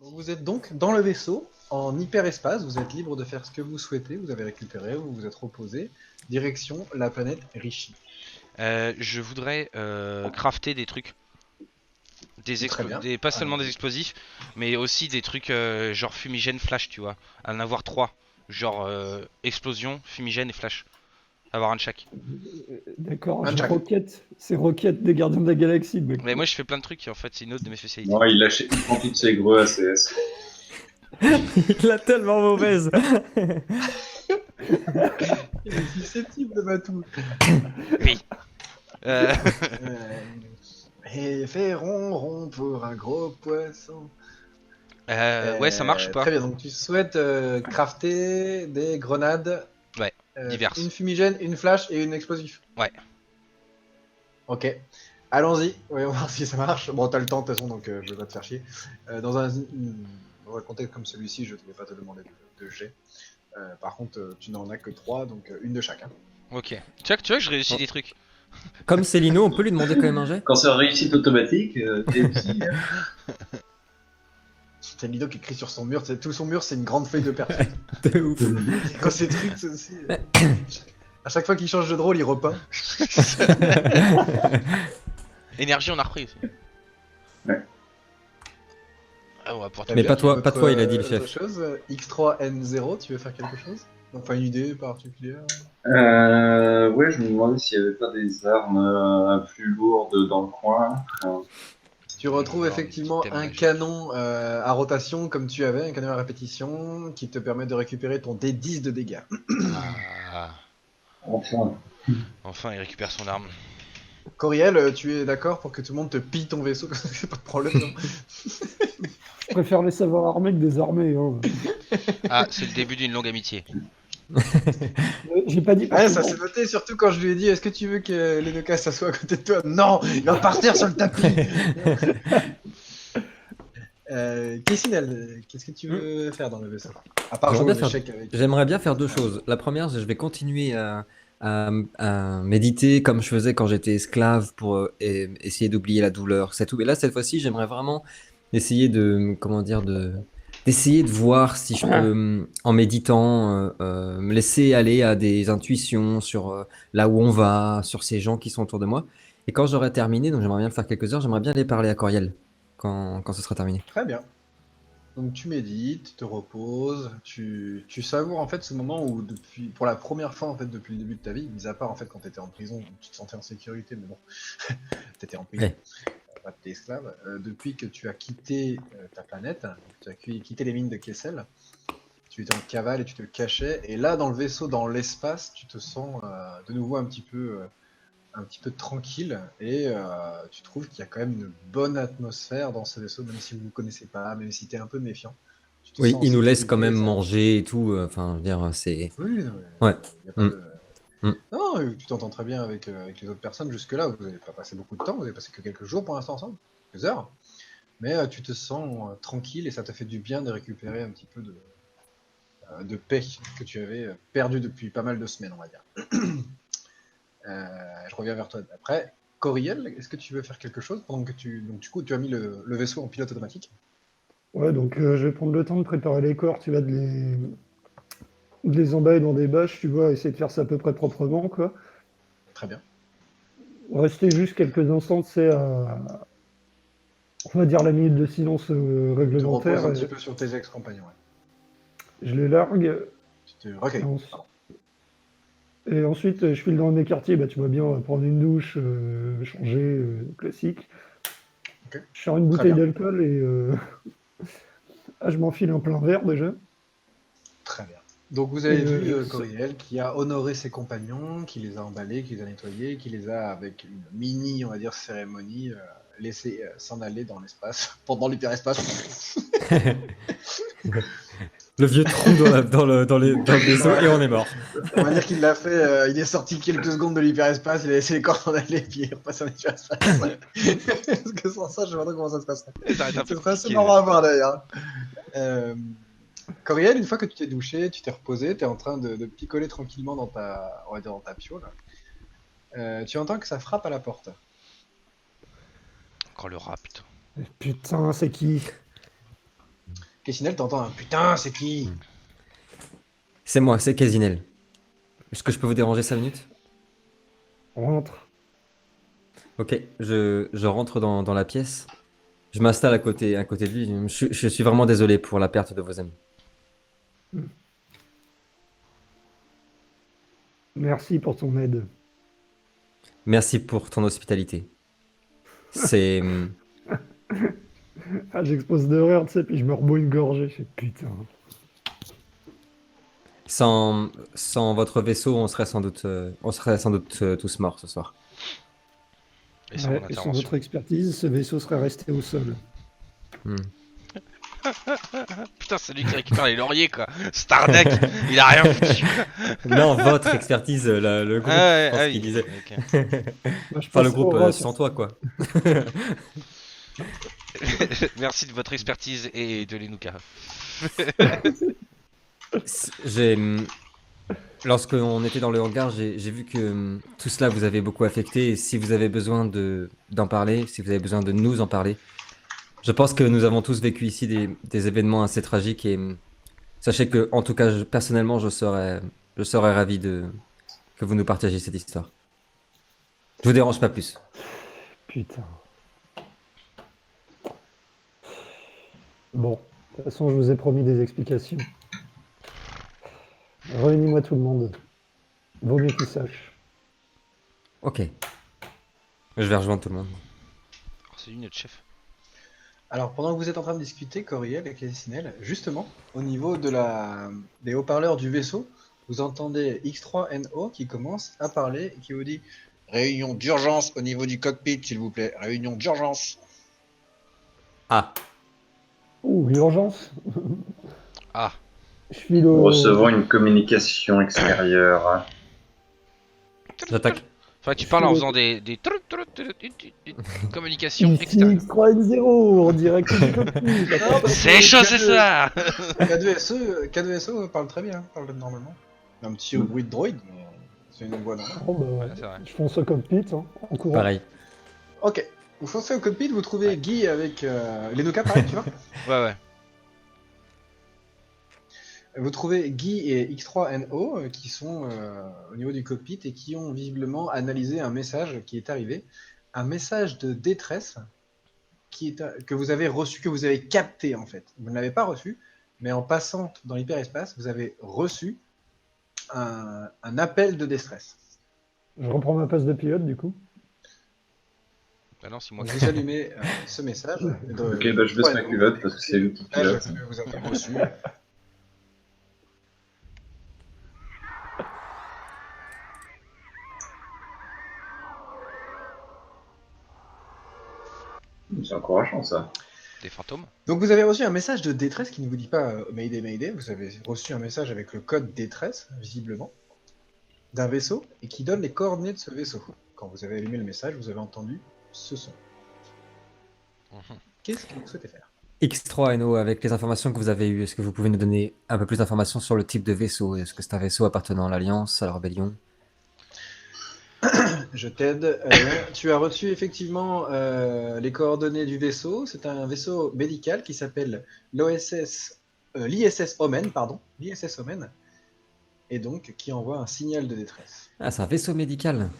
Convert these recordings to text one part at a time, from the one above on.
Vous êtes donc dans le vaisseau, en hyperespace, vous êtes libre de faire ce que vous souhaitez, vous avez récupéré, vous vous êtes reposé, direction la planète Rishi. Je voudrais crafter des trucs. Très bien, Pas seulement des allons-y. explosifs, mais aussi des trucs genre fumigène flash, tu vois. En avoir trois. Genre explosion, fumigène et flash. Avoir un de chaque. D'accord, Un j'ai Jack. Rocket. C'est Rocket des Gardiens de la Galaxie, mec. Mais moi je fais plein de trucs et en fait c'est une autre de mes spécialités. Non, il prend toutes ses greux ACS. Il l'a tellement mauvaise. Il est susceptible de Matou. Oui. Euh, Euh, et fait rond pour un gros poisson. ouais, ça marche ou pas? Très bien, donc tu souhaites crafter des grenades Ouais, diverses. une fumigène, une flash et une explosif. Ouais. Ok, allons-y, voyons voir si ça marche. Bon, t'as le temps de toute façon, donc je vais pas te faire chier. Dans un contexte comme celui-ci, je ne vais pas te demander de jet. Par contre, tu n'en as que 3, donc une de chacun. Ok. Tu vois que je réussis des trucs. Comme Célino, on peut lui demander quand même un jet. Quand c'est en réussite automatique, t'es petit. C'est Lido qui écrit sur son mur, tout son mur c'est une grande feuille de persil. De ouf. Quand c'est truc, c'est aussi. À chaque fois qu'il change de rôle, il repeint. Énergie on a repris aussi. Ouais. Ah, on va pouvoir Très Mais bien. pas toi, Autre, pas toi, il a dit le autre chef. chose, X3N0, tu veux faire quelque chose? Enfin, une idée particulière? Ouais, je me demandais s'il n'y avait pas des armes plus lourdes dans le coin. Tu retrouves Alors, effectivement des un magiques. canon à rotation comme tu avais, un canon à répétition qui te permet de récupérer ton D10 de dégâts. Ah, Enfin, enfin il récupère son arme. Coriel, tu es d'accord pour que tout le monde te pille ton vaisseau? C'est pas de problème, non? Je préfère les savoirs armés que des armées. Hein. Ah, c'est le début d'une longue amitié. J'ai pas dit Ouais, ça forcément. s'est noté, surtout quand je lui ai dit est-ce que tu veux que Lenoka s'assoie à côté de toi? Non, il va partir sur le tapis. Kissinel, qu'est-ce que tu veux faire dans le vaisseau? À part J'aimerais jouer bien aux faire- échecs avec. J'aimerais bien faire deux choses. La première, je vais continuer à méditer comme je faisais quand j'étais esclave pour essayer d'oublier la douleur. C'est tout. Et là, cette fois-ci, j'aimerais vraiment essayer de, comment dire, d'essayer de voir si je peux, en méditant, me laisser aller à des intuitions sur là où on va, sur ces gens qui sont autour de moi. Et quand j'aurai terminé, donc j'aimerais bien le faire quelques heures, j'aimerais bien aller parler à Coriel quand ce sera terminé. Très bien. Donc tu médites, tu te reposes, tu savoures en fait ce moment où pour la première fois en fait depuis le début de ta vie, mis à part en fait quand tu étais en prison, où tu te sentais en sécurité, mais bon, tu étais en prison, Ouais. pas t'es esclave, depuis que tu as quitté ta planète, tu as quitté les mines de Kessel, tu étais en cavale et tu te cachais, et là dans le vaisseau, dans l'espace, tu te sens de nouveau un petit peu tranquille et tu trouves qu'il y a quand même une bonne atmosphère dans ce vaisseau, même si vous ne vous connaissez pas, même si tu es un peu méfiant. Tu te Oui, sens en il nous laisse quand sécurité. même manger et tout. Enfin, je veux dire, c'est. Oui, non, mais Ouais. y a pas Mm. de. Mm. Non, tu t'entends très bien avec les autres personnes jusque-là. Vous n'avez pas passé beaucoup de temps, vous avez passé que quelques jours pour l'instant ensemble, quelques heures. Mais tu te sens tranquille et ça te fait du bien de récupérer un petit peu de paix que tu avais perdu depuis pas mal de semaines, on va dire. Je reviens vers toi après. Coriel, est-ce que tu veux faire quelque chose pendant que donc du coup tu as mis le vaisseau en pilote automatique? Ouais, donc je vais prendre le temps de préparer les corps, tu vas de les emballer dans des bâches, tu vois, essayer de faire ça à peu près proprement, quoi. Très bien. Rester juste quelques instants, c'est on va dire la minute de silence Tu te reposes réglementaire. un petit peu sur tes ex-compagnons. Ouais. Je les largue. Tu te recueilles. Et, Pardon. et ensuite, je file dans mes quartiers, bah, tu vois bien, prendre une douche, changer, classique. Ok. Je sors une Très bouteille bien. d'alcool et je m'enfile un plein verre déjà. Très bien. Donc vous Et avez vu Coriel qui a honoré ses compagnons, qui les a emballés, qui les a nettoyés, qui les a, avec une mini, on va dire, cérémonie, laissés s'en aller dans l'espace, pendant l'hyperespace. Le vieux trou dans le vaisseau et on est mort. On va dire qu'il l'a fait, il est sorti quelques secondes de l'hyperespace, il a laissé les corps s'en aller, puis il est repassé en hyperespace. Parce que sans ça, je vois pas comment ça se passerait. Ça va être un peu Ce serait assez compliqué. marrant à voir d'ailleurs. Coriel, une fois que tu t'es douché, tu t'es reposé, tu es en train de picoler tranquillement dans on va dire dans ta piole. Tu entends que ça frappe à la porte. Encore le rat, putain. putain, c'est qui? Kessinel, t'entends un putain, c'est qui? C'est moi, c'est Casinel. Est-ce que je peux vous déranger 5 minutes? Rentre. Ok, je rentre dans la pièce. Je m'installe à côté de lui. Je suis vraiment désolé pour la perte de vos amis. Merci pour ton aide. Merci pour ton hospitalité. C'est... Ah, j'expose de rire, tu sais, puis je me rebois une gorgée. Je fais putain. sans votre vaisseau, on serait sans doute tous morts ce soir. Et sans mon Ouais, et sans intervention. votre expertise, ce vaisseau serait resté au sol. Hmm. Putain, c'est lui qui récupère les lauriers, quoi. Stardeck, il a rien foutu. Non, votre expertise, le groupe, Ah, je pense ouais, qu'il disait. ok. Moi, je Enfin, le passe groupe au rat sans toi, quoi. Merci de votre expertise et de l'Enuka. J'ai, lorsqu'on était dans le hangar, j'ai vu que tout cela vous avait beaucoup affecté. Et si vous avez besoin d'en parler, si vous avez besoin de nous en parler, je pense que nous avons tous vécu ici des événements assez tragiques. Et sachez que, en tout cas, personnellement, je serais ravi que vous nous partagiez cette histoire. Je vous dérange pas plus. Putain. Bon, de toute façon, je vous ai promis des explications. Réunis-moi tout le monde. Vaut mieux qu'ils sachent. Ok. Je vais rejoindre tout le monde. Oh, c'est lui notre chef. Alors, pendant que vous êtes en train de discuter, Coriel et Kessinel, justement, au niveau des haut-parleurs du vaisseau, vous entendez X3NO qui commence à parler et qui vous dit réunion d'urgence au niveau du cockpit, s'il vous plaît. Réunion d'urgence. Ah, Ouh, urgence. Ah, Je file Nous au... recevons une communication extérieure. j'attaque. enfin, tu parles en faisant des communications Ici extérieures. X3N0, en direct du cockpit. C'est chaud, c'est ça. K2SO parle très bien, parle normalement. Un petit bruit de droïde, mais c'est une voix normale. Bon, bah, ouais. Ouais, c'est vrai. Je fonce au cockpit, hein, en courant. Pareil. Ok, vous foncez au cockpit, vous trouvez Guy avec l'Enoka, pareil, tu vois. Ouais, ouais. Vous trouvez Guy et X3NO qui sont au niveau du cockpit et qui ont visiblement analysé un message qui est arrivé. Un message de détresse que vous avez reçu, que vous avez capté en fait. Vous ne l'avez pas reçu, mais en passant dans l'hyperespace, vous avez reçu un appel de détresse. Je reprends ma place de pilote, du coup. Bah non, c'est moi Donc qui. vous allumez ce message. Ok, bah je baisse ma culotte parce que c'est lui qui pilote. Que vous avez reçu. C'est encourageant ça. Des fantômes. Donc vous avez reçu un message de détresse qui ne vous dit pas Mayday Mayday, vous avez reçu un message avec le code détresse, visiblement, d'un vaisseau, et qui donne les coordonnées de ce vaisseau. Quand vous avez allumé le message, vous avez entendu ce son. Mhm. Qu'est-ce que vous souhaitez faire? X3NO, avec les informations que vous avez eues, est-ce que vous pouvez nous donner un peu plus d'informations sur le type de vaisseau? Est-ce que c'est un vaisseau appartenant à l'Alliance, à la Rébellion? Je t'aide. Tu as reçu effectivement les coordonnées du vaisseau. C'est un vaisseau médical qui s'appelle l'ISS Omen, l'ISS Omen, et donc qui envoie un signal de détresse. Ah, c'est un vaisseau médical.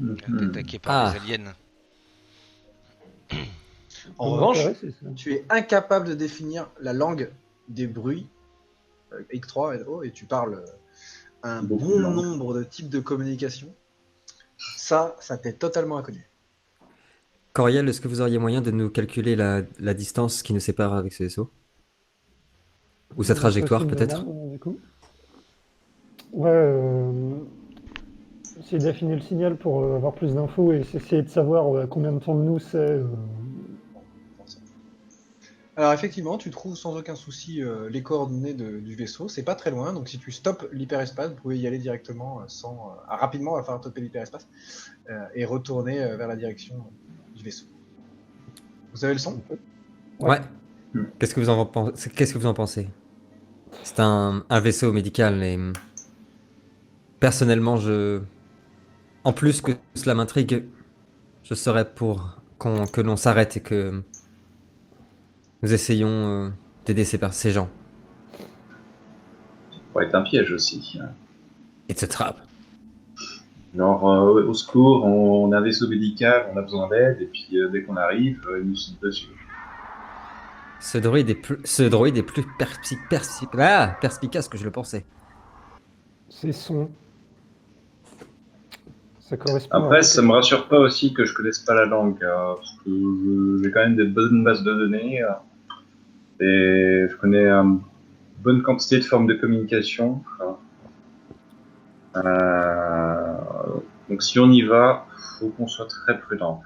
Elle a été attaquée par des aliens. En Mon revanche, intérêt, c'est ça. tu es incapable de définir la langue des bruits X3NO et tu parles un Beaucoup bon de langues. nombre de types de communication. Ça t'est totalement inconnu. Coriel, est-ce que vous auriez moyen de nous calculer la distance qui nous sépare avec ce vaisseau? Ou sa trajectoire, peut-être? Du coup. Ouais, essayer d'affiner le signal pour avoir plus d'infos et essayer de savoir combien de temps de nous c'est. Alors effectivement, tu trouves sans aucun souci les coordonnées du vaisseau. C'est pas très loin, donc si tu stoppes l'hyperespace, vous pouvez y aller directement rapidement, on va faire stopper l'hyperespace et retourner vers la direction du vaisseau. Vous avez le son? Ouais. Hmm. Qu'est-ce que vous en pensez? C'est un vaisseau médical et personnellement, en plus que cela m'intrigue, je serais pour que l'on s'arrête et que nous essayons d'aider ces gens. Ça pourrait être un piège aussi. It's a trap. Genre, au secours, on a un vaisseau médical, on a besoin d'aide, et puis dès qu'on arrive, ils nous sautent dessus. Ce droïde est plus perspicace que je le pensais. C'est son. Ça correspond Après, à... ça me rassure pas aussi que je connaisse pas la langue, parce que j'ai quand même des bonnes bases de données, et je connais une bonne quantité de formes de communication. Euh, donc si on y va, faut qu'on soit très prudent.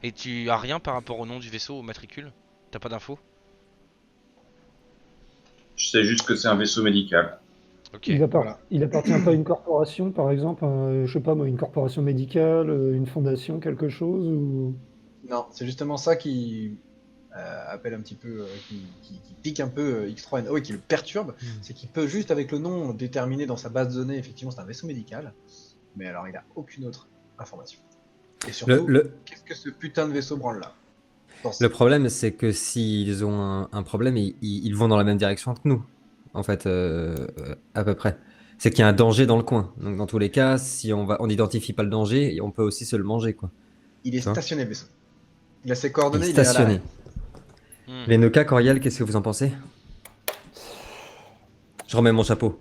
Et tu as rien par rapport au nom du vaisseau, au matricule? T'as pas d'infos? Je sais juste que c'est un vaisseau médical. Ok. Voilà. Il appartient pas à une corporation, par exemple, je sais pas moi, une corporation médicale, une fondation, quelque chose ou... Non, c'est justement ça qui appelle un petit peu, qui pique un peu X3NO et qui le perturbe. C'est qu'il peut juste avec le nom déterminer dans sa base de données, effectivement, c'est un vaisseau médical, mais alors il a aucune autre information. Et surtout, qu'est-ce que ce putain de vaisseau branle là? Le problème, c'est que s'ils ont un problème, ils vont dans la même direction que nous, en fait, à peu près. C'est qu'il y a un danger dans le coin. Donc, dans tous les cas, si on n'identifie pas le danger, on peut aussi se le manger, quoi. Il est Tu vois. stationné le vaisseau. Il a ses Il coordonnées, est il est à stationné. l'arrêt. Hmm. Les Noka, Coriel, qu'est-ce que vous en pensez? Je remets mon chapeau.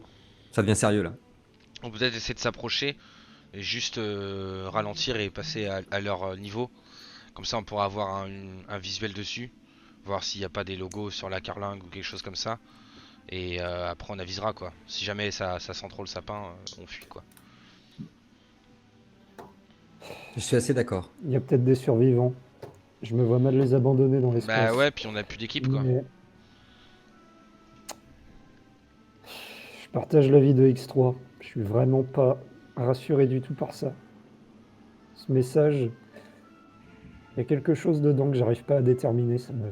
Ça devient sérieux, là. On peut peut-être essayer de s'approcher et juste ralentir et passer à leur niveau. Comme ça, on pourra avoir un visuel dessus, voir s'il n'y a pas des logos sur la carlingue ou quelque chose comme ça. Et après, on avisera quoi. Si jamais ça sent trop le sapin, on fuit quoi. Je suis assez d'accord. Il y a peut-être des survivants. Je me vois mal les abandonner dans l'espace. Bah ouais, puis on a plus d'équipe quoi. Mais... Je partage l'avis de X3. Je suis vraiment pas rassuré du tout par ça. Ce message, il y a quelque chose dedans que j'arrive pas à déterminer. Ça me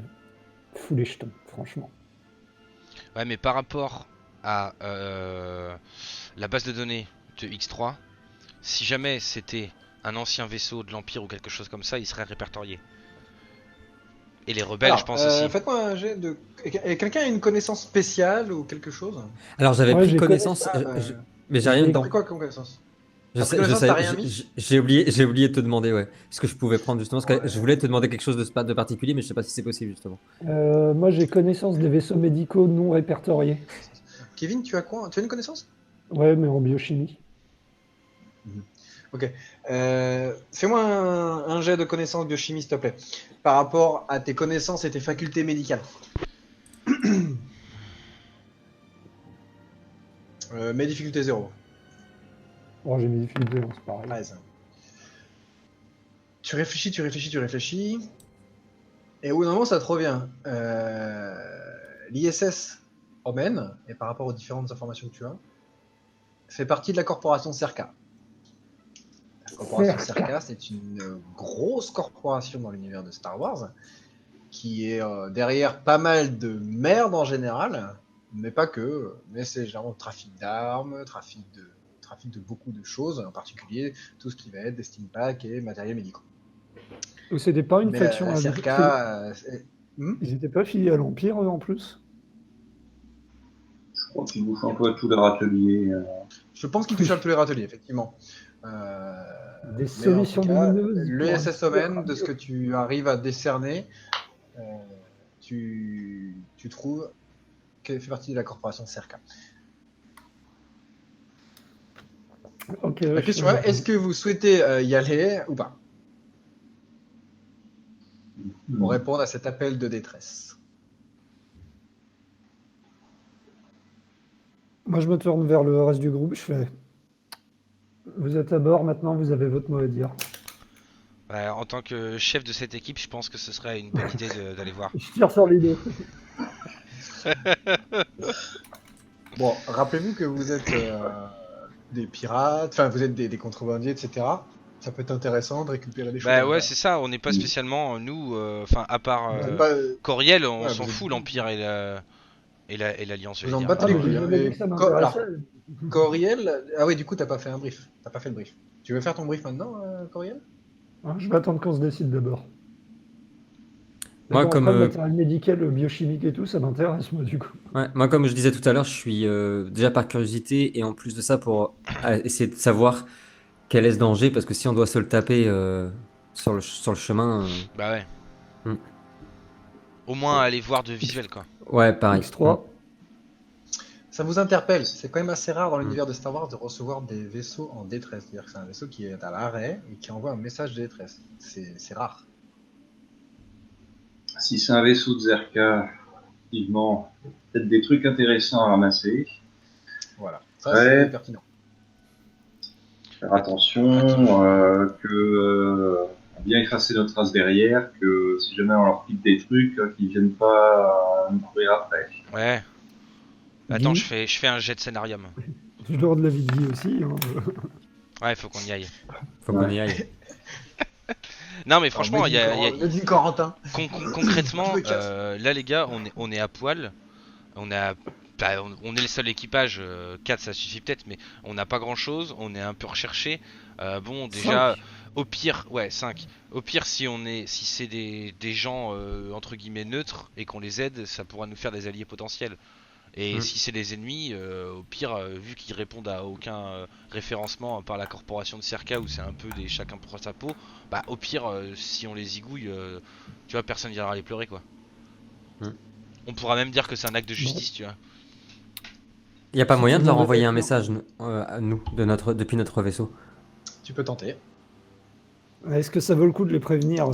fout les jetons, franchement. Ouais, mais par rapport à la base de données de X3, si jamais c'était un ancien vaisseau de l'Empire ou quelque chose comme ça, il serait répertorié. Et les rebelles, Alors, je pense aussi. faites-moi un jet de. Et quelqu'un a une connaissance spéciale ou quelque chose? Alors, j'avais Ouais, pris j'ai connaissance, mais j'ai rien j'ai dedans. C'est quoi comme connaissance? Je T'as sais, pris je connaissance, sais, t'as rien mis? j'ai oublié de te demander, ouais, ce que je pouvais prendre justement, parce que Ouais. je voulais te demander quelque chose de particulier, mais je sais pas si c'est possible justement. Moi, j'ai connaissance des vaisseaux médicaux non répertoriés. Kevin, tu as quoi? Tu as une connaissance? Ouais, mais en biochimie. Ok. Fais-moi un jet de connaissances biochimie, s'il te plaît. Par rapport à tes connaissances et tes facultés médicales. Mes difficultés 0. Oh, j'ai mes difficultés, c'est pareil. 13. Tu réfléchis, tu réfléchis, tu réfléchis. Et au bout d'un moment, ça te revient. L'ISS Omen, et par rapport aux différentes informations que tu as, fait partie de la corporation Cerca. La corporation Cerca, c'est une grosse corporation dans l'univers de Star Wars, qui est derrière pas mal de merde en général, mais pas que. Mais c'est genre trafic d'armes, trafic de beaucoup de choses, en particulier tout ce qui va être des steam packs et matériels médicaux. Ou c'était pas une Mais faction la à Cerca, Ils étaient pas affiliés à l'Empire, eux, en plus? Je crois qu'ils bouffent un peu à tous leurs ateliers. je pense qu'il touche à tous les râteliers, effectivement. Des Mais en solutions tout cas, lumineuses. le SS Omen, de ce que tu arrives à décerner, tu trouves qu'elle fait partie de la corporation Cerca. Ok, La question est, est-ce que vous souhaitez y aller ou pas? Pour répondre à cet appel de détresse. Moi, je me tourne vers le reste du groupe. Je fais. Vous êtes à bord maintenant, vous avez votre mot à dire. Ouais, en tant que chef de cette équipe, je pense que ce serait une bonne idée d'aller voir. Je tire sur les deux. Bon, rappelez-vous que vous êtes des pirates, enfin vous êtes des contrebandiers, etc. Ça peut être intéressant de récupérer des choses. Bah ouais, c'est ça, on n'est pas spécialement, nous, enfin, à part Vous êtes pas- Coriel, on Ouais, s'en vous fout, êtes- l'Empire et l'Alliance, je Vous veux en dire. battez Ah, les mais couilles. j'ai hein. jamais dit Et que ça alors, m'intéressait. Coriel, ah oui, du coup, t'as pas fait un brief. T'as pas fait le brief. Tu veux faire ton brief maintenant, Coriel? Hein, je vais attendre qu'on se décide d'abord. Moi, D'accord, comme, après, le matériel médical, le biochimique et tout, ça m'intéresse, moi, du coup. ouais, moi, comme je disais tout à l'heure, je suis déjà par curiosité et en plus de ça pour essayer de savoir quel est ce danger parce que si on doit se le taper sur le chemin, Bah ouais. hmm. Au moins aller voir de visuel, quoi. Ouais, pareil. X3. Ça vous interpelle. C'est quand même assez rare dans Hmm. l'univers de Star Wars de recevoir des vaisseaux en détresse. C'est-à-dire que c'est un vaisseau qui est à l'arrêt et qui envoie un message de détresse. C'est rare. Si c'est un vaisseau de Zerka, effectivement, peut-être des trucs intéressants à ramasser. Voilà. Ça, Ouais. c'est pertinent. Faire attention, que bien effacer notre trace derrière, que si jamais on leur pique des trucs, qu'ils viennent pas nous courir après. Ouais. Attends, Guy, je fais un jet de scénarium. je leur de la vie de Guy aussi. Hein. Ouais, faut qu'on y aille. Faut qu'on y aille. Non, mais Alors, franchement, Made in Corentin. concrètement, Je me casse. là, les gars, on est à poil. On a, bah, on est le seul équipage. 4, ça suffit peut-être, mais on n'a pas grand-chose. On est un peu recherché. Bon, déjà, 5. au pire, ouais, 5. Au pire, si c'est des gens entre guillemets neutres et qu'on les aide, ça pourra nous faire des alliés potentiels. Et si c'est des ennemis, au pire, vu qu'ils répondent à aucun référencement par la corporation de Cerca où c'est un peu des chacun pour sa peau, bah au pire, si on les zigouille, tu vois, personne viendra les pleurer, quoi. Hmm. On pourra même dire que c'est un acte de Bon. justice, tu vois. Il n'y a pas Si moyen tout de le leur monde est envoyer un d'accord. message à nous depuis notre vaisseau. Tu peux tenter. Est-ce que ça vaut le coup de les prévenir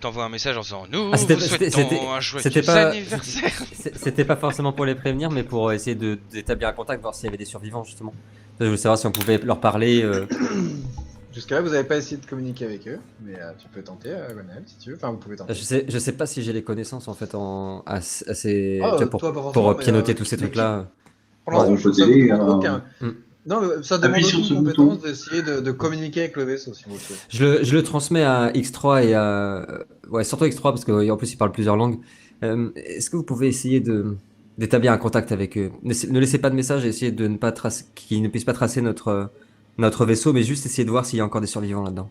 T'envoies un message en disant nous Ah, vous souhaitons un c'était joyeux anniversaire. c'était pas forcément pour les prévenir, mais pour essayer d'établir un contact, voir s'il y avait des survivants justement. Je voulais savoir si on pouvait leur parler. Jusqu'à là, vous n'avez pas essayé de communiquer avec eux, mais tu peux tenter, Gwenaël, si tu veux. Enfin, vous pouvez tenter. Je sais pas si j'ai les connaissances en fait assez, Ah, tu vois, toi, pas pour forcément, mais pianoter tous ces l'équipe, trucs-là. pour Bon, l'instant, on je peut trouve que ça vous t'aider, demande aucun. Hmm. Non, mais ça Appuie demande sur aucune ce compétence bouton. d'essayer de communiquer avec le vaisseau, si vous le souhaitez. Je le transmets à X3 et à ouais, surtout X3 parce qu'en plus il parle plusieurs langues. Est-ce que vous pouvez essayer d'établir un contact avec eux? Ne laissez pas de message et essayez de ne pas tracer, qu'ils ne puissent pas tracer notre vaisseau, mais juste essayer de voir s'il y a encore des survivants là-dedans.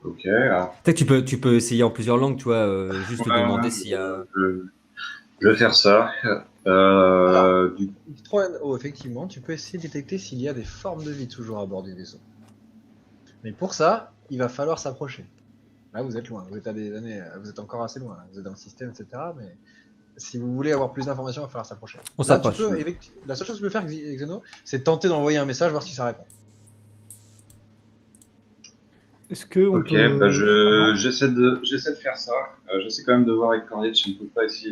Ok, alors, Peut-être que tu peux essayer en plusieurs langues, tu vois, juste demander s'il y a. je vais faire ça. Alors, Du X3NO, effectivement, tu peux essayer de détecter s'il y a des formes de vie toujours à bord du vaisseau. Mais pour ça, il va falloir s'approcher. Là, vous êtes loin, vous êtes à des années, vous êtes encore assez loin, vous êtes dans le système, etc. Mais si vous voulez avoir plus d'informations, il va falloir s'approcher. On Là, tu s'approche. peux, la seule chose que tu peux faire, Xeno, c'est tenter d'envoyer un message, voir si ça répond. Est-ce que on Ok, peut... bah Ah j'essaie de faire ça. J'essaie quand même de voir avec Cordier si on peut pas essayer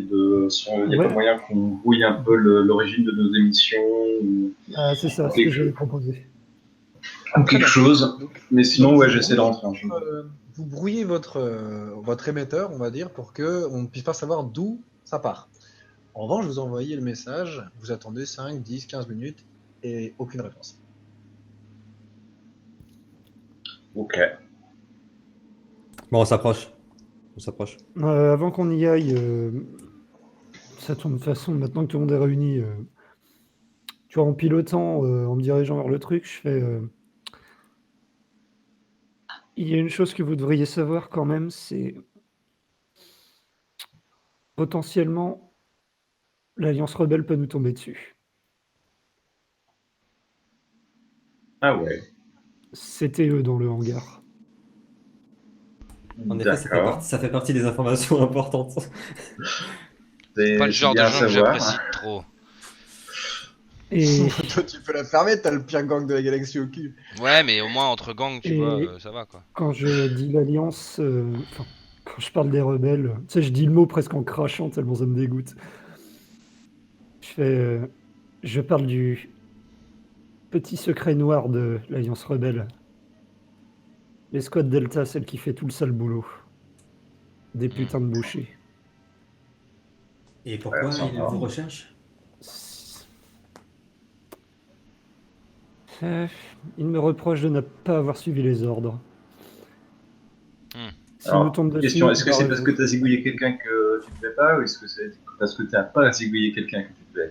si il n'y a Ouais. pas moyen qu'on brouille un peu l'origine de nos émissions ou Ah, c'est ça, ce quelque que j'avais proposé. quelque chose. Mais sinon, ouais, j'essaie de rentrer en jeu. Vous brouillez votre émetteur, on va dire, pour que on ne puisse pas savoir d'où ça part. En revanche, vous envoyez le message, vous attendez 5, 10, 15 minutes et aucune réponse. Ok. Bon, on s'approche. On s'approche. Avant qu'on y aille, ça tourne de façon, maintenant que tout le monde est réuni, tu vois, en pilotant, en me dirigeant vers le truc, je fais... il y a une chose que vous devriez savoir quand même, c'est potentiellement, l'Alliance Rebelle peut nous tomber dessus. Ah ouais. C'était eux dans le hangar. En effet, D'accord. ça fait partie des informations importantes. C'est Pas le genre de bien à gens que savoir. j'apprécie trop. Et, Toi, tu peux la fermer, t'as le pire gang de la galaxie au cul. Ouais, mais au moins entre gangs, tu Et- vois, ça va, quoi. quand je dis l'Alliance, enfin, quand je parle des rebelles, tu sais, je dis le mot presque en crachant tellement ça me dégoûte. Je parle du petit secret noir de l'Alliance rebelle. L'escouade Delta, celle qui fait tout le sale boulot. Des putains de bouchers. Et pourquoi Ouais, sympa. ils vous recherchent? Il me reproche de ne pas avoir suivi les ordres. Hmm. S'il Alors, nous tombe dessus, question, est-ce que c'est barrez-vous. parce que tu as zigouillé quelqu'un que tu ne devais pas, ou est-ce que c'est parce que tu n'as pas zigouillé quelqu'un que tu devais?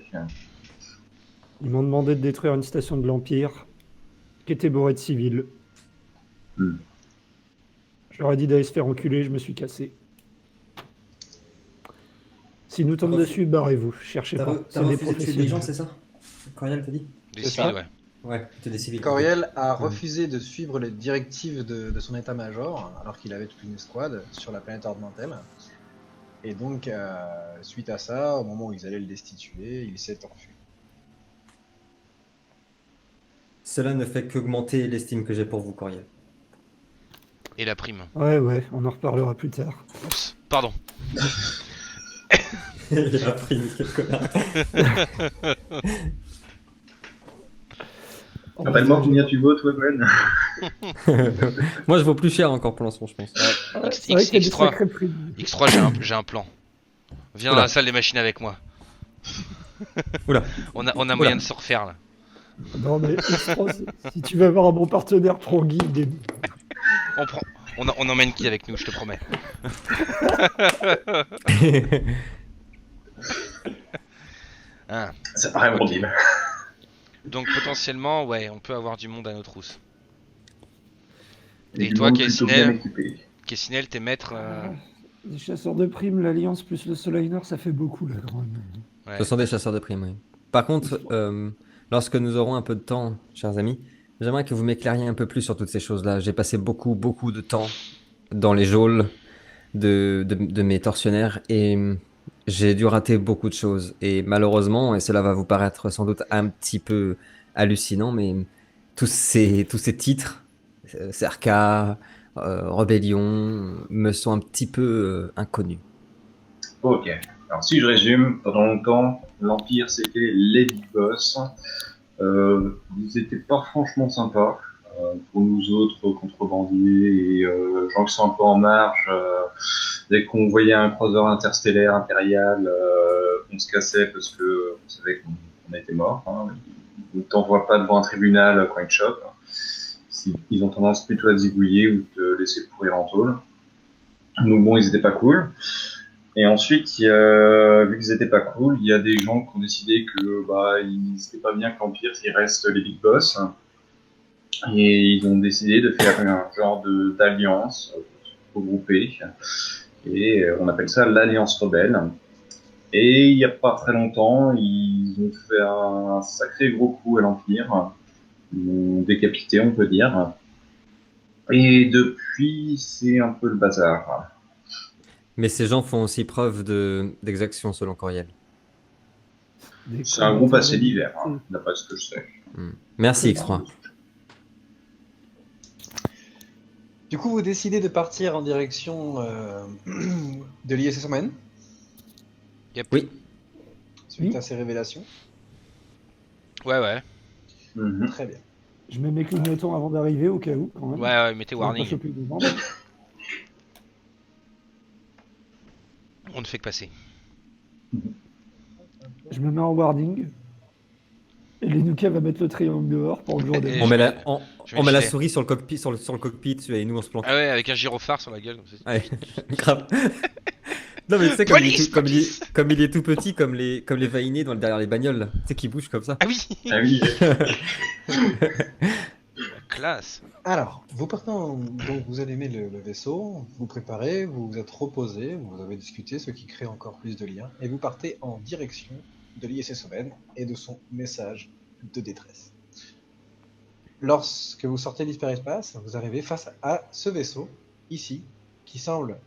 Ils m'ont demandé de détruire une station de l'Empire qui était bourrée de civils. Hmm. J'aurais dit d'aller se faire enculer, je me suis cassé. S'il nous tombe dessus, barrez-vous. Cherchez pas. T'as C'est des refusé de tuer des gens, professionnels. c'est ça? Coriel t'a dit? Des C'est civils, ça. ouais. Ouais, plutôt des civils. Coriel a Hmm. refusé de suivre les directives de son état-major, alors qu'il avait toute une escouade sur la planète Ordmantel. Et donc, suite à ça, au moment où ils allaient le destituer, il s'est enfui. Cela ne fait qu'augmenter l'estime que j'ai pour vous, Coriel. Et la prime. Ouais, on en reparlera plus tard. Oups, pardon. Il a pris quel connard. Rappelle-moi combien tu vaux, toi, Gwen. Moi, je vaux plus cher encore pour l'instant, je pense. Ouais, c'est vrai qu'il y a des X3. sacrés prix. X3, j'ai un plan. Viens dans Oula. la salle des machines avec moi. Oula. On a moyen de se refaire là. Non, mais X3, si tu veux avoir un bon partenaire, prends Guy. On emmène qui avec nous, je te promets. Hein. Ça paraît bon deal. Donc potentiellement, ouais, on peut avoir du monde à nos trousses. Et du toi, monde plutôt bien Kessinel, équipé. Kessinel, t'es maître. Les chasseurs de primes, l'Alliance plus le Soliner, ça fait beaucoup là quand même. Ouais. Ce sont des chasseurs de primes, oui. Par contre, lorsque nous aurons un peu de temps, chers amis, j'aimerais que vous m'éclairiez un peu plus sur toutes ces choses-là. J'ai passé beaucoup de temps dans les geôles de mes tortionnaires et j'ai dû rater beaucoup de choses. Et malheureusement, et cela va vous paraître sans doute un petit peu hallucinant, mais tous ces titres, Cerca, Rébellion, me sont un petit peu inconnus. Ok. Alors, si je résume, pendant longtemps, l'Empire, c'était les big boss. Ils étaient pas franchement sympas. Pour nous autres contrebandiers et gens qui sont un peu en marge, dès qu'on voyait un croiseur interstellaire impérial, on se cassait parce que on savait qu'on était mort. Hein. Ils ne t'envoient pas devant un tribunal quand ils te chopent. Ils ont tendance plutôt à te zigouiller ou te laisser pourrir en tôle. Donc bon, ils étaient pas cool. Et ensuite, vu qu'ils étaient pas cool, il y a des gens qui ont décidé que c'était pas bien que l'Empire il reste les big boss. Et ils ont décidé de faire un genre d'alliance regroupée. Et on appelle ça l'Alliance Rebelle. Et il n'y a pas très longtemps, ils ont fait un sacré gros coup à l'Empire. Ils l'ont décapité, on peut dire. Et depuis, c'est un peu le bazar. Mais ces gens font aussi preuve d'exaction, selon Coriel. C'est un groupe assez divers, hein, d'après ce que je sais. Merci, X3. Du coup, vous décidez de partir en direction de l'ISS-OMN Yep. Oui. suite Oui. à ces révélations. Ouais. Mhm. Très bien. Je mets mes clignotants avant d'arriver au cas où quand même. Ouais, mettez Pour pas warning. choper devant. On ne fait que passer. Je me mets en warding. Et Lenuka va mettre le triangle dehors pour le jour des Et On je met mets- la, je mets on le met la filet. souris sur le cockpit, sur le cockpit et nous on se planque. Ah ouais, avec un gyrophare sur la gueule. Comme ça. Ouais, grave. Non mais tu sais Police, comme il est tout petit comme les vainés derrière les bagnoles, là. Tu sais qui bougent comme ça. Ah oui. Ah oui, Classe. Alors, vous partez donc vous allumez le vaisseau, vous préparez, vous vous êtes reposé, vous avez discuté, ce qui crée encore plus de liens, et vous partez en direction de l'ISS-OMN et de son message de détresse. Lorsque vous sortez de l'hyperespace, vous arrivez face à ce vaisseau, ici, qui semble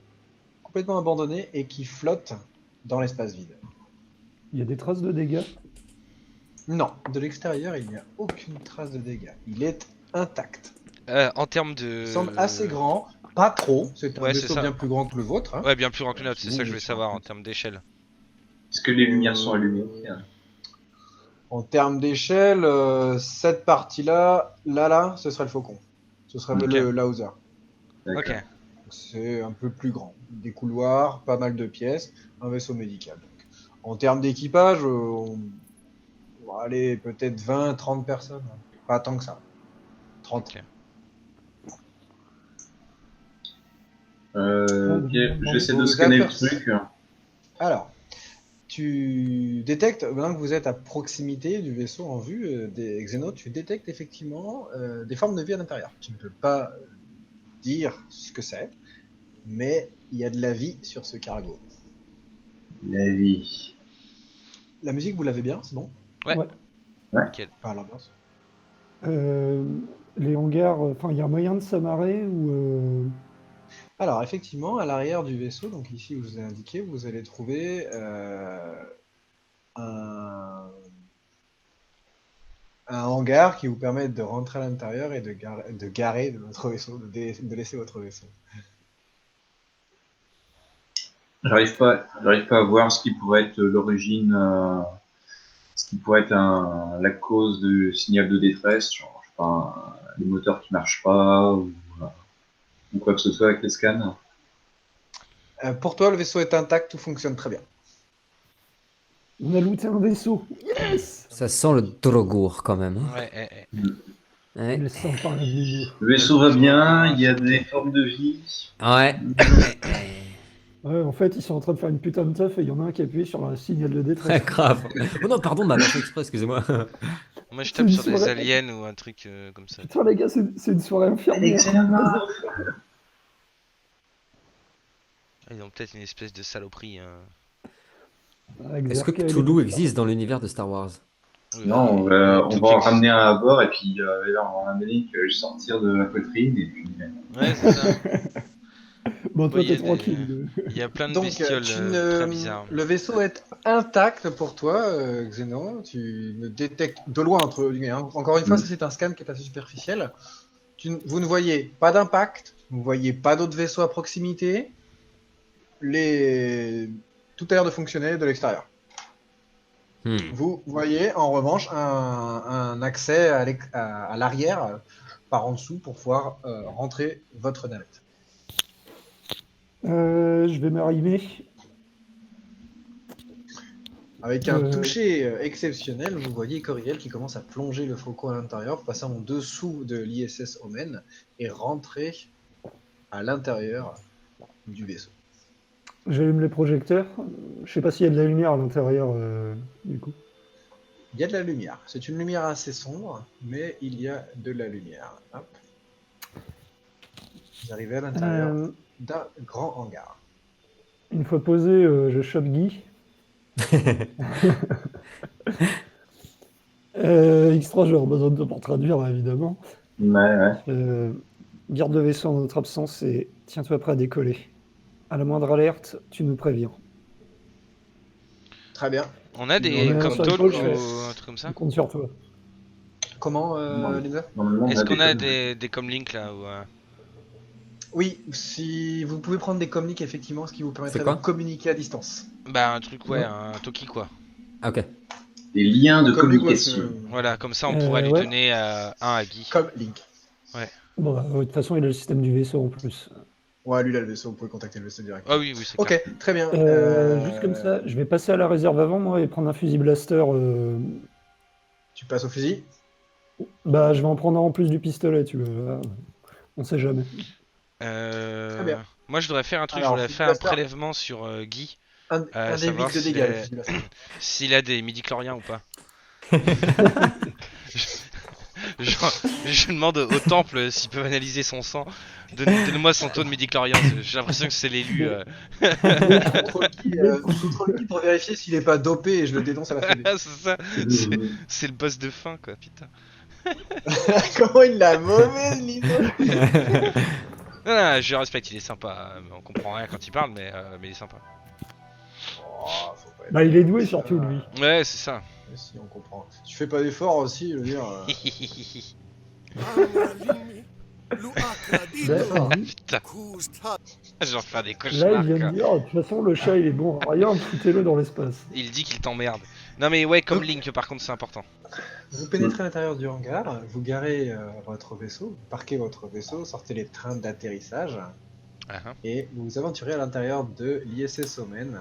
complètement abandonné et qui flotte dans l'espace vide. Il y a des traces de dégâts. Non, de l'extérieur, il n'y a aucune trace de dégâts. Il est intact. En termes de. Il semble assez grand, pas trop, c'est un Ouais, c'est vaisseau ça. bien plus grand que le vôtre. Hein. Ouais, bien plus grand que le nôtre, c'est Vous, ça que je vous voulais êtes savoir sur un en termes d'échelle. est-ce que les lumières sont allumées? En termes d'échelle, cette partie-là, là, ce serait le Faucon. Ce serait Ok. le Lauser. Ok. Donc, c'est un peu plus grand. Des couloirs, pas mal de pièces, un vaisseau médical. Donc, en termes d'équipage, on va aller peut-être 20, 30 personnes. Pas tant que ça. 30. Ok. Ok, j'essaie de Vos scanner le affaires. truc. Alors, tu détectes, maintenant que vous êtes à proximité du vaisseau en vue des Xénos, tu détectes effectivement des formes de vie à l'intérieur. Tu ne peux pas dire ce que c'est, mais il y a de la vie sur ce cargo. La vie. La musique, vous l'avez bien, c'est bon? Ouais. Ouais. Nickel. Enfin, l'ambiance. Les hangars, enfin, il y a moyen de s'amarrer ou Alors, effectivement, à l'arrière du vaisseau, donc ici où je vous ai indiqué, vous allez trouver un, un hangar qui vous permet de rentrer à l'intérieur et de garer de votre vaisseau, de laisser votre vaisseau. J'arrive pas à voir ce qui pourrait être l'origine, ce qui pourrait être la cause du signal de détresse, genre, je sais pas, les moteurs qui marchent pas ou quoi que ce soit avec les scans. Pour toi, le vaisseau est intact, tout fonctionne très bien. on a looté un vaisseau. Yes! Ça sent le Drogour quand même. Hein. Ouais. Ouais. Il est sympa, la vidéo. Le vaisseau va bien, il y a des formes de vie. Ouais. Ouais, en fait, ils sont en train de faire une putain de teuf et il y en a un qui a appuyé sur le signal de Très détresse. grave. Oh non, pardon, bah, pas fait exprès, excusez-moi. Moi, je C'est tape une sur des soirée. aliens ou un truc comme ça. Putain, les gars, c'est une soirée infirmière. Excellent. Ils ont peut-être une espèce de saloperie. Avec Est-ce que Zerka et les Cthulhu deux. existe dans l'univers de Star Wars? Non, on tout va qui en existe. ramener un à bord et puis là, on va amener que je sortir de la poitrine et puis. Ouais, c'est ça. Bon, toi, Ouais, il y t'es a tranquille. Il y a plein de Donc, bestioles tu très ne... bizarres. le vaisseau est intact pour toi, Xenon. Tu ne détectes de loin, encore une fois, ça c'est un scan qui est assez superficiel. Vous ne voyez pas d'impact, vous ne voyez pas d'autres vaisseaux à proximité. Tout a l'air de fonctionner de l'extérieur. Vous voyez en revanche un accès à l'arrière par en dessous pour pouvoir rentrer votre navette. Je vais m'arrimer. Avec un toucher exceptionnel, vous voyez Coriel qui commence à plonger le faucon à l'intérieur, passer en dessous de l'ISS Omen et rentrer à l'intérieur du vaisseau. J'allume les projecteurs. Je sais pas s'il y a de la lumière à l'intérieur, du coup. Il y a de la lumière. C'est une lumière assez sombre, mais il y a de la lumière. Hop. Vous arrivez à l'intérieur d'un grand hangar. Une fois posé, je chope Guy. X3, j'aurai besoin de toi pour traduire, évidemment. Ouais. Garde le vaisseau en notre absence et tiens-toi prêt à décoller. À la moindre alerte, tu nous préviens. Très bien. On a On des est comme sur talk l'épaule, ou un truc comme On ça? compte sur toi. Comment, Non. Lisa? Normalement, Est-ce qu'on a des des comlinks là ou, Oui, si vous pouvez prendre des communiques, effectivement, ce qui vous permettrait C'est de quoi communiquer à distance. Bah un truc, ouais, Ouais. un Toki quoi. Ah, ok. des liens de Communique, ouais, communication. Voilà, comme ça on pourrait lui ouais. donner un à Guy. Comme Link. Bon, bah, de toute façon, il a le système du vaisseau en plus. Ouais, lui, il a le vaisseau, vous pouvez contacter le vaisseau direct. Ah oui, c'est Ok, clair. très bien. Juste comme ça, je vais passer à la réserve avant, moi, et prendre un fusil blaster. Tu passes au fusil. Bah, je vais en prendre un en plus du pistolet, tu vois. On sait jamais. Très bien. Moi je voudrais faire un truc, Alors, je voudrais fusil faire un blaster. prélèvement sur Guy, Un des 8 savoir de s'il dégâts, le est- fusil blaster. s'il a des midi-chloriens ou pas. Je demande au temple s'ils peuvent analyser son sang. Donne-moi son taux de midi-chloriens, j'ai l'impression que c'est l'élu. Je contrôle Guy pour vérifier s'il est pas dopé et je le dénonce à la FED. C'est ça, c'est le boss de fin quoi, putain. Comment il l'a mauvaise, Lino. Non, je le respecte, il est sympa. On comprend rien quand il parle, mais il est sympa. Oh, faut pas être- Bah, il est doué surtout, lui. Ouais, c'est ça. Si, on comprend. Si tu fais pas d'effort aussi, je veux dire. D'accord. Putain, je vais en faire des Là, cauchemars. il vient quoi. de dire, oh, de toute façon, le chat, il est bon à rien, foutez-le dans l'espace. Il dit qu'il t'emmerde. Non mais ouais, comme Link par contre c'est important. Vous pénétrez à l'intérieur du hangar, vous garez votre vaisseau, vous parquez votre vaisseau, sortez les trains d'atterrissage et vous vous aventurez à l'intérieur de l'ISS Omen.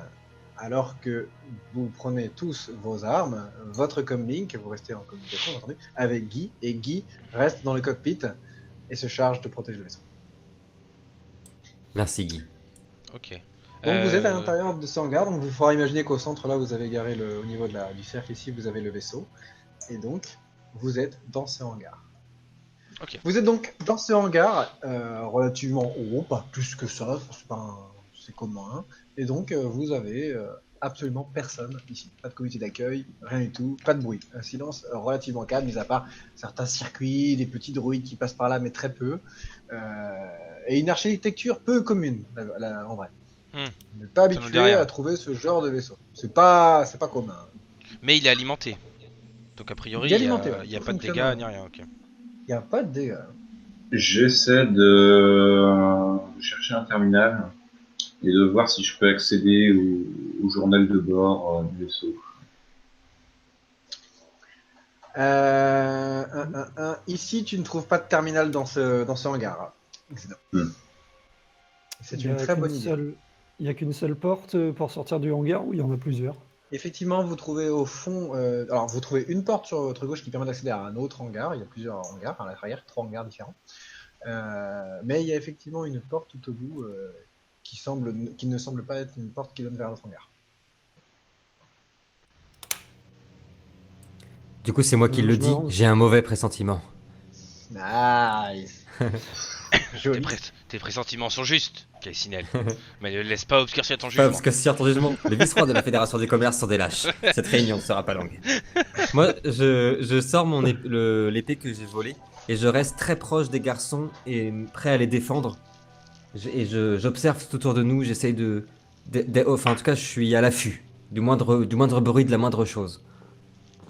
Alors que vous prenez tous vos armes, votre comlink, vous restez en communication, entendu, avec Guy, et Guy reste dans le cockpit et se charge de protéger le vaisseau. Merci Guy. Ok. Donc vous êtes à l'intérieur de ce hangar, donc vous faudra imaginer qu'au centre là vous avez garé au niveau du cercle ici vous avez le vaisseau, et donc vous êtes dans ce hangar. Ok. Vous êtes donc dans ce hangar, relativement haut, pas plus que ça, c'est commun. Hein. Et donc vous avez absolument personne ici. Pas de comité d'accueil, rien du tout, pas de bruit. Un silence relativement calme, mis à part certains circuits, des petits droïdes qui passent par là, mais très peu. Et une architecture peu commune, en vrai. Hmm. On n'est pas Ça nous dit habitué rien. à trouver ce genre de vaisseau. C'est pas commun. Mais il est alimenté. Donc a priori, Il est alimenté, ouais. il y a Tout pas de fonctionne, dégâts ni rien. Ok. Il n'y a pas de dégâts. J'essaie de chercher un terminal et de voir si je peux accéder au journal de bord du vaisseau. Ici, tu ne trouves pas de terminal dans ce hangar. Excellent. C'est Il y une a très qu'une bonne idée. seule- Il n'y a qu'une seule porte pour sortir du hangar ou il y en a plusieurs? Effectivement, vous trouvez au fond, alors vous trouvez une porte sur votre gauche qui permet d'accéder à un autre hangar. Il y a plusieurs hangars à l'arrière, 3 hangars différents. Mais il y a effectivement une porte tout au bout qui ne semble pas être une porte qui donne vers l'autre hangar. Du coup, c'est moi qui le Je me dis, rends- j'ai un mauvais pressentiment. Nice. Joli. Tes pressentiments sont justes, Cassinel. Mais ne laisse pas obscurcir ton Pas jugement. parce que si ton jugement. Les vice-rois de la Fédération des commerces sont des lâches. Cette réunion ne sera pas longue. Moi, je sors l'épée que j'ai volée et je reste très proche des garçons et prêt à les défendre. J'observe tout autour de nous, j'essaye enfin, en tout cas, je suis à l'affût du moindre bruit, de la moindre chose.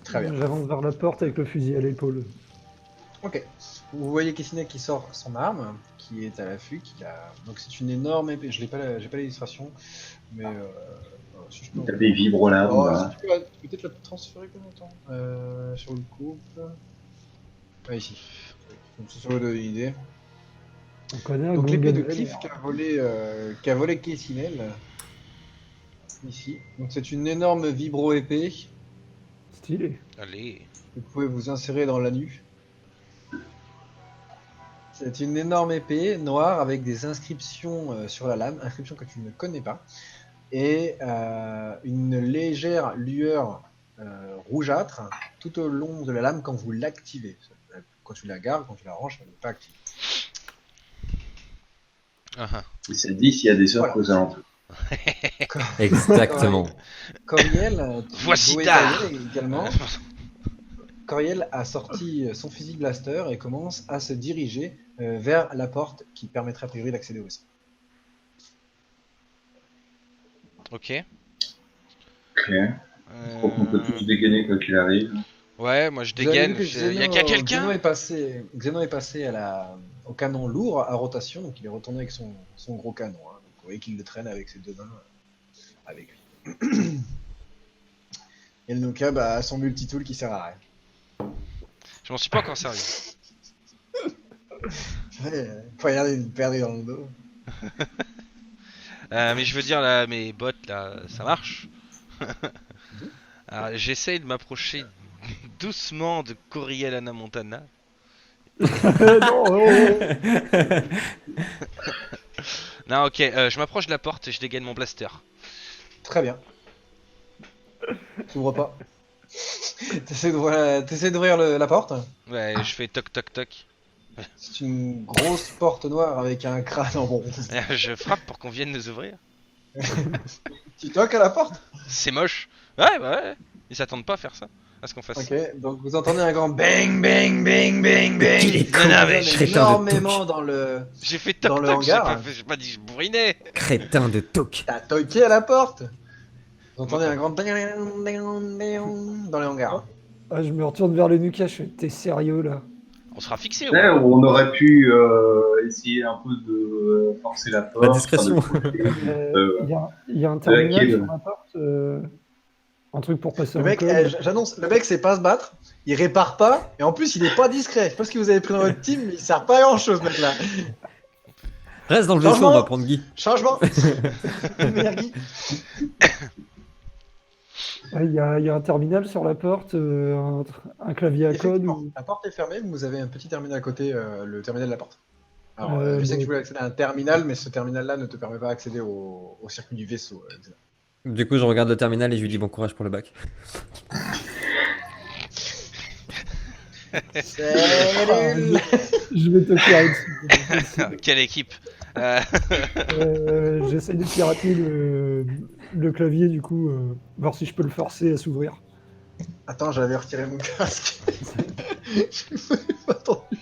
Très bien. J'avance vers la porte avec le fusil à l'épaule. Ok. Vous voyez Kessine qui sort son arme, qui est à l'affût, donc c'est une énorme épée. J'ai pas l'illustration, mais si je peux. T'as des vibrolames. Oh, Là. si tu peux peut-être la transférer combien de temps sur le couple. Ah, ici. Donc c'est sur le donner une idée. On connaît un Donc l'épée de Gungan Cliff qu'a volé Kessinel. Ici. Donc c'est une énorme vibro-épée Stylé. Allez. que vous pouvez vous insérer dans la nuque. C'est une énorme épée noire avec des inscriptions sur la lame, inscriptions que tu ne connais pas, et une légère lueur rougeâtre tout au long de la lame quand vous l'activez. Quand tu la gardes, quand tu la ranges, elle n'est pas active. Et ça dit s'il y a des orques aux alentours. Exactement. Coriel, Voici vous voyez tard. Coriel également. Coriel a sorti son fusil blaster et commence à se diriger vers la porte qui permettrait a priori d'accéder au vaisseau. Ok. Ok. Je crois qu'on peut tous dégainer quoi qu'il arrive. Ouais, moi je Vous avez dégaine. vu que Il y a quelqu'un. Xenon est passé au canon lourd à rotation, donc il est retourné avec son gros canon. Hein. Donc vous voyez qu'il le traîne avec ses deux mains avec lui. Et le Nokia a son multitool qui sert à rien. Je m'en suis pas encore servi. Faut regarder une perdrix dans le dos. Mais je veux dire, là, mes bottes, là, ça marche. Alors, j'essaye de m'approcher doucement de Coriel Anna Montana. Non, Non, ok, je m'approche de la porte et je dégaine mon blaster. Très bien. T'ouvres pas. T'essaies d'ouvrir la porte. Ouais, je fais toc toc toc. C'est une grosse porte noire avec un crâne en bronze. Je frappe pour qu'on vienne nous ouvrir. Tu toques à la porte. C'est moche. Ouais, ouais. Ils s'attendent pas à faire ça. À ce qu'on fasse ça. Ok, donc vous entendez un grand bang bang bang bang bang. Il est Ça con, résonne mais crétin de énormément touc. dans le. J'ai fait Dans toc le toc, hangar. j'ai pas dit je bourrinais. Crétin de toc. T'as toqué à la porte. Vous entendez un grand bang bang bang bang dans le hangar. Ah, je me retourne vers le Nuka, je fais, t'es sérieux là? On sera fixé au Ouais, moins. on aurait pu essayer un peu de forcer la porte. La discrétion. Il y a un terminal hacker, sur la porte, un truc pour passer Le un mec, code. j'annonce, le mec sait pas se battre, il répare pas, et en plus il est pas discret. Je sais pas ce que vous avez pris dans votre team, mais il sert pas à grand chose, mec là. Reste dans le vaisseau, Changement. on va prendre Guy. Changement. Mergui. Ah, il y a un terminal sur la porte, un clavier à code. Effectivement, Ou... la porte est fermée, mais vous avez un petit terminal à côté, le terminal de la porte. Alors, Ouais, je sais que bon. tu voulais accéder à un terminal, mais ce terminal-là ne te permet pas d'accéder au circuit du vaisseau. Du coup, je regarde le terminal et je lui dis bon courage pour le bac. C'est nul. Je vais te tirer dessus. Quelle équipe. J'essaye de pirater le clavier, du coup, voir si je peux le forcer à s'ouvrir. Attends, j'avais retiré mon casque. Je m'avais pas entendu.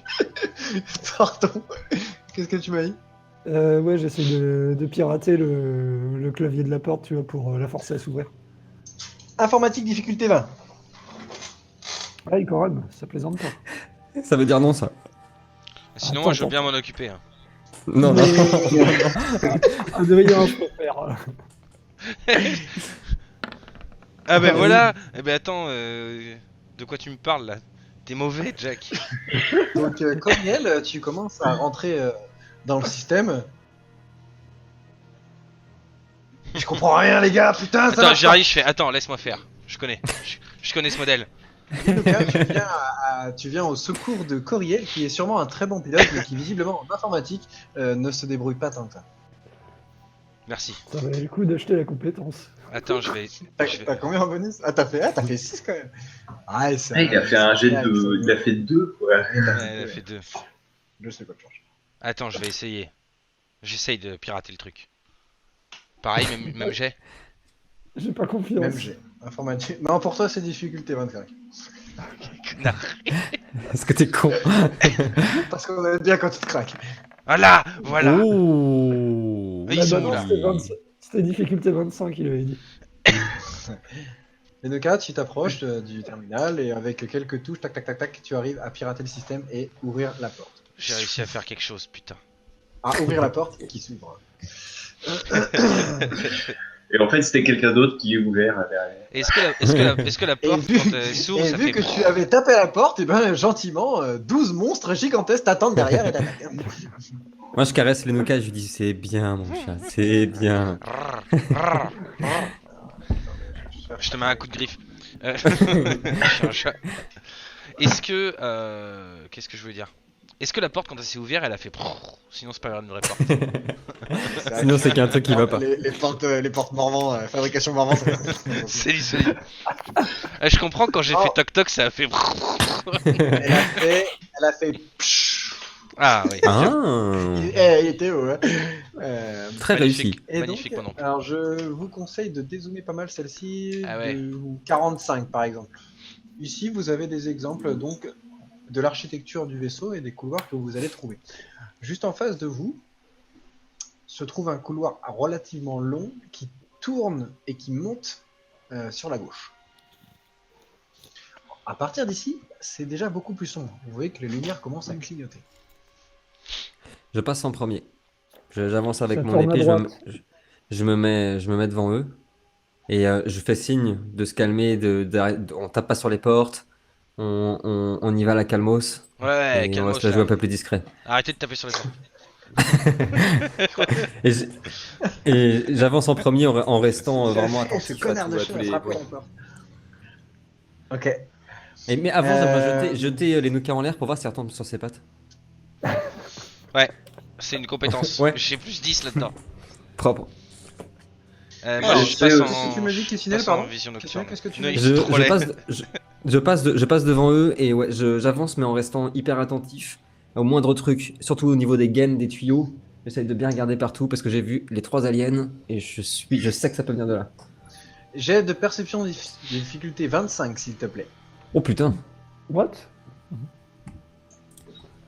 Pardon. Qu'est-ce que tu m'as dit? Ouais, j'essaye de pirater le clavier de la porte, tu vois, pour la forcer à s'ouvrir. Informatique difficulté 20. Ah, quand même, ça plaisante pas. Ça veut dire non, ça. Sinon, Attends, moi, je veux attends. bien m'en occuper. Hein. Non, non. Ah, de rien, je peux faire. Ah, ben Ah, voilà. Eh ben attends, de quoi tu me parles là? T'es mauvais, Jack. Donc, Coriel, tu commences à rentrer dans le système. Je comprends rien, les gars, putain, ça Attends, marche pas. j'arrive, je fais. Attends, laisse-moi faire. Je connais. Je connais ce modèle. Lucas, tu viens au secours de Coriel, qui est sûrement un très bon pilote, mais qui visiblement en informatique ne se débrouille pas tant que ça. Merci. Ça valait le coup d'acheter la compétence. Attends, je vais. T'as combien en bonus? Ah, t'as fait 6 quand même. Ah, il Il a fait un jet de. Il a fait 2, quoi. Ouais, elle a fait 2. Je sais pas de change. Attends, je vais essayer. J'essaye de pirater le truc. Pareil, même jet. J'ai pas confiance. Même j'ai. Informatique. Non, pour toi, c'est difficulté 25. Connard. Est-ce que t'es con? Parce qu'on aime bien quand tu te craques. Voilà, voilà. Oh. Ils sont où, non, là c'était difficulté 25, il avait dit. Et Noka, tu t'approches du terminal et avec quelques touches, tac tac tac tac, tu arrives à pirater le système et ouvrir la porte. J'ai réussi à faire quelque chose, putain. À ouvrir la porte qui s'ouvre. Et en fait, c'était quelqu'un d'autre qui est ouvert derrière. Est-ce que la Et porte, vu, quand elle s'ouvre, et ça vu fait. que tu avais tapé à la porte, et ben gentiment, 12 monstres gigantesques t'attendent derrière et t'attaquent. Moi, je caresse les Noka, je lui dis c'est bien, mon chat, c'est bien. Je te mets un coup de griffe. Je suis un chat. Est-ce que. Qu'est-ce que je veux dire? Est-ce que la porte, quand elle s'est ouverte, elle a fait. Sinon, c'est pas grave de vraie porte. Sinon, c'est qu'il y a un truc qui va pas. Les portes Morvan, fabrication Morvan, C'est du solide. Je comprends quand j'ai fait toc toc, ça a fait. elle a fait. Ah oui. Ah, Il était haut, hein. très réussi. Et Magnifique, donc, mon oncle. alors je vous conseille de dézoomer pas mal celle-ci, Ah ouais. de 45 par exemple. Ici, vous avez des exemples donc de l'architecture du vaisseau et des couloirs que vous allez trouver. Juste en face de vous se trouve un couloir relativement long qui tourne et qui monte sur la gauche. À partir d'ici, c'est déjà beaucoup plus sombre. Vous voyez que les lumières commencent à clignoter. Je passe en premier. J'avance avec Ça mon tourne à épée, droite. je me mets devant eux. Et je fais signe de se calmer, on tape pas sur les portes, on y va à la calmos. Ouais, Et on calmos, reste la jouer là. un peu plus discret. Arrêtez de taper sur les portes. Et j'- et j'avance en premier en restant vraiment Ce attentif connard à de tous chien a les frappé bruits. la porte. Ok. Mais avant, j'aimerais Euh, jeter les Nuka en l'air pour voir si elle retombe sur ses pattes. C'est une compétence. Ouais. J'ai plus 10 là-dedans. Propre. Moi, Alors, je passe en. qu'est-ce que tu m'as dit, Kissinel, je passe en pardon vision Kissinel, nocturne. qu'est-ce que tu Non, m'as il dit est trop laid. Je passe devant eux et ouais, j'avance mais en restant hyper attentif au moindre truc, surtout au niveau des gaines, des tuyaux. J'essaie de bien regarder partout parce que j'ai vu les 3 aliens et je sais que ça peut venir de là. Jet de perception de difficulté 25, s'il te plaît. Oh putain, What?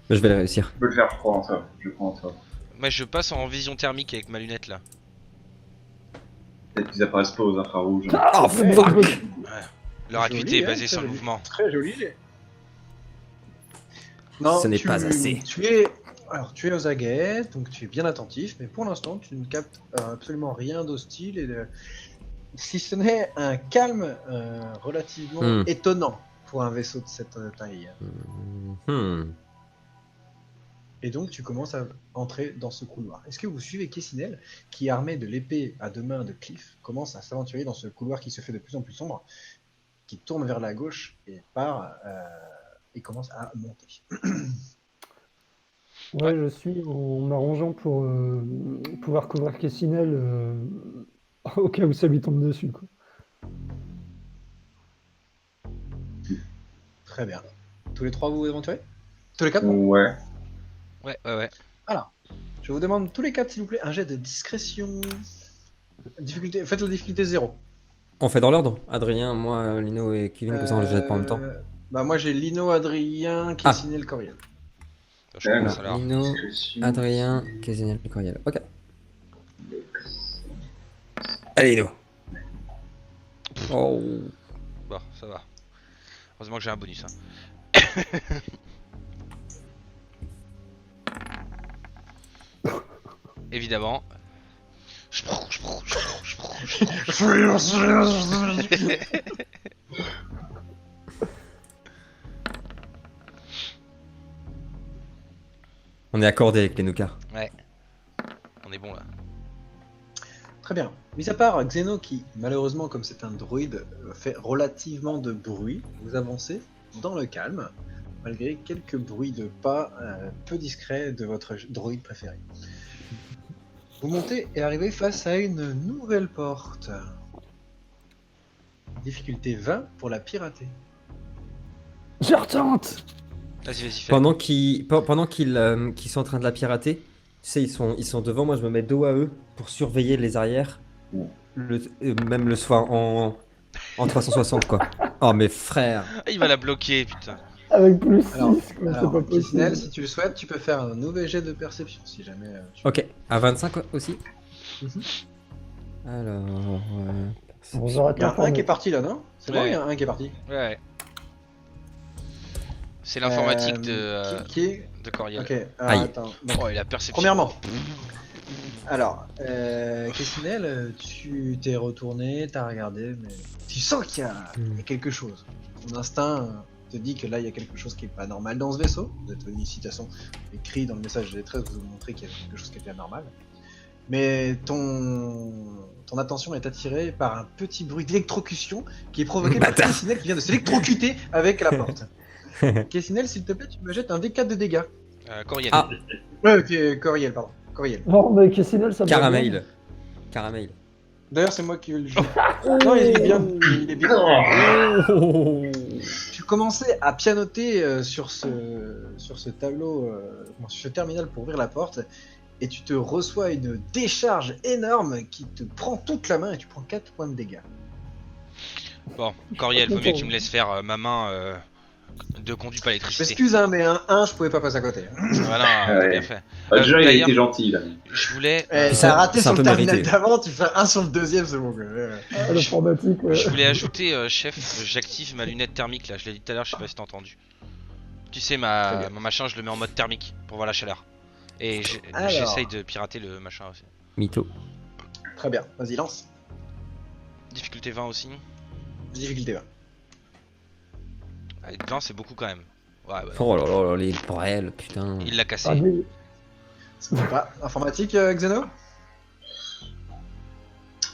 je vais le réussir. Je peux le faire, je crois en ça. Je crois en ça. Moi, je passe en vision thermique avec ma lunette là. Peut-être qu'ils apparaissent pas aux infrarouges. Oh ouais. fuck! Leur Joli, acuité est hein, basée très sur le joli. mouvement. Très joli. Non, Ce n'est pas assez. Tu es aux aguets, donc tu es bien attentif, mais pour l'instant, tu ne captes absolument rien d'hostile, si ce n'est un calme relativement étonnant pour un vaisseau de cette taille. Hmm. Et donc, tu commences à entrer dans ce couloir. Est-ce que vous suivez Kessinel, qui, armé de l'épée à 2 mains de Cliff, commence à s'aventurer dans ce couloir qui se fait de plus en plus sombre, qui tourne vers la gauche et part et commence à monter. Ouais, je suis en m'arrangeant pour pouvoir couvrir Kessinel au cas où ça lui tombe dessus, quoi. Très bien. Tous les 3 vous vous aventurez? Tous les 4? Ouais. Ouais, ouais, ouais. Alors, je vous demande tous les quatre, s'il vous plaît, un jet de discrétion. Difficulté, faites la difficulté 0. On fait dans l'ordre. Adrien, moi, Lino et Kevin, comme ça on les jette pas en même temps. Bah moi j'ai Lino, Adrien, Kessinel, Coriel. Je commence Alors, alors. Lino, Discrétion. Adrien, Kézéniel, Coriel. Ok. Allez, Lino. Oh. Bon, ça va. Heureusement que j'ai un bonus. Hein. Évidemment. On est accordé avec les Nuka. Ouais. On est bon là. Très bien. Mis à part Xeno qui, malheureusement, comme c'est un druide, fait relativement de bruit, vous avancez dans le calme, malgré quelques bruits de pas peu discrets de votre druide préféré. Vous montez et arrivez face à une nouvelle porte. Difficulté 20 pour la pirater. Je retente. Vas-y, fais. Pendant qu'ils sont en train de la pirater, tu sais, ils sont devant moi, je me mets dos à eux pour surveiller les arrières. Même le soir en 360, quoi. Oh, mes frères. Ah, il va la bloquer, putain. Avec plus 6, Alors, c'est pas alors Kessinel, possible. si tu le souhaites, tu peux faire un nouvel jet de perception, si jamais tu... Ok, à 25 aussi. Mhm. Alors. Bon, j'arrête Il y a la un formule. qui est parti là, non? C'est bon, Ouais. il y a un qui est parti. Ouais. C'est l'informatique Qui est... de Coriel. Ok, Aïe. attends. Donc, Oh, il a perception. premièrement, alors, Kessinel, tu t'es retourné, t'as regardé, mais tu sens qu'il y a quelque chose. Ton instinct te dit que là, il y a quelque chose qui est pas normal dans ce vaisseau. Vous êtes venu ici, de toute façon, écrit dans le message des 13, vous montrer qu'il y avait quelque chose qui était anormal. Mais ton attention est attirée par un petit bruit d'électrocution qui est provoqué par Bâtard. Kessinel qui vient de s'électrocuter avec la porte. Kessinel, s'il te plaît, tu me jettes un D4 de dégâts. Coriel. Ah. Ouais, ok, Coriel, pardon. Coriel. Non, mais Kessinel, ça me va bien. Caramel. Caramel. D'ailleurs, c'est moi qui vais le jouer. Non, il est bien. Il est bien. Oh. Tu commençais à pianoter sur ce tableau, sur ce terminal pour ouvrir la porte, et tu te reçois une décharge énorme qui te prend toute la main et tu prends 4 points de dégâts. Bon, Coriel, vaut mieux que tu me laisses faire ma main de conduit par Je l'électricité. m'excuse, hein, mais un 1, je pouvais pas passer à côté. Voilà, Ouais. t'as bien fait. Déjà, il a D'ailleurs, été gentil, là. je voulais, T'as raté c'est un sur le peu terminal mérité. d'avant, tu fais 1 sur le deuxième, c'est bon. Quoi. Ah, l'informatique, ouais. je voulais ajouter, chef, j'active ma lunette thermique là. Je l'ai dit tout à l'heure, je sais pas si t'as entendu. Tu sais, Très bien. mon machin, je le mets en mode thermique pour voir la chaleur. Et Alors. j'essaye de pirater le machin aussi. Mytho. Très bien, vas-y, lance. Difficulté 20 aussi. Difficulté 20. Allez, 20 c'est beaucoup quand même. Ouais, bah, Oh là là, les brels, putain. il l'a Ah, cassé. mais... C'est pas informatique, Xeno?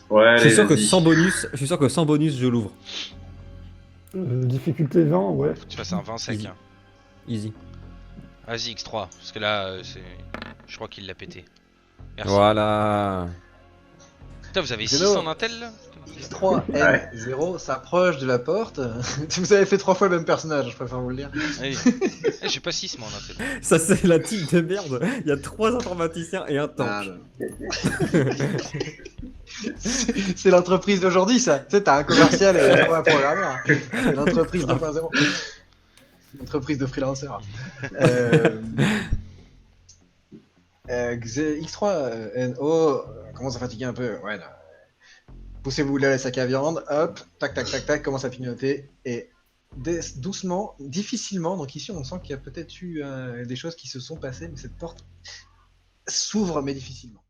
Ouais, Je suis allez, sûr que vas-y. sans bonus, je l'ouvre. difficulté 20, ouais. Faut que tu fasses un 20 sec. Easy. Hein. Easy. Vas-y, X3. Parce que là, c'est. Je crois qu'il l'a pété. Merci. Voilà. Putain, vous avez Zeno. 6 en intel là X3, N0 s'approche de la porte. Vous avez fait 3 fois le même personnage, je préfère vous le dire. Allez. Eh, j'ai pas 6 moi en intel. Ça, c'est la team de merde. Il y a 3 informaticiens et un tank. Ah, non. C'est l'entreprise d'aujourd'hui, ça. Tu sais, t'as un commercial et un programmeur. C'est l'entreprise 2.0. L'entreprise de freelancers. X3, NO, commence à fatiguer un peu. Ouais, là. Poussez-vous là les sacs à viande, hop, tac, tac, tac, tac, commence à clignoter. Et doucement, difficilement, donc ici on sent qu'il y a peut-être eu des choses qui se sont passées, mais cette porte s'ouvre mais difficilement.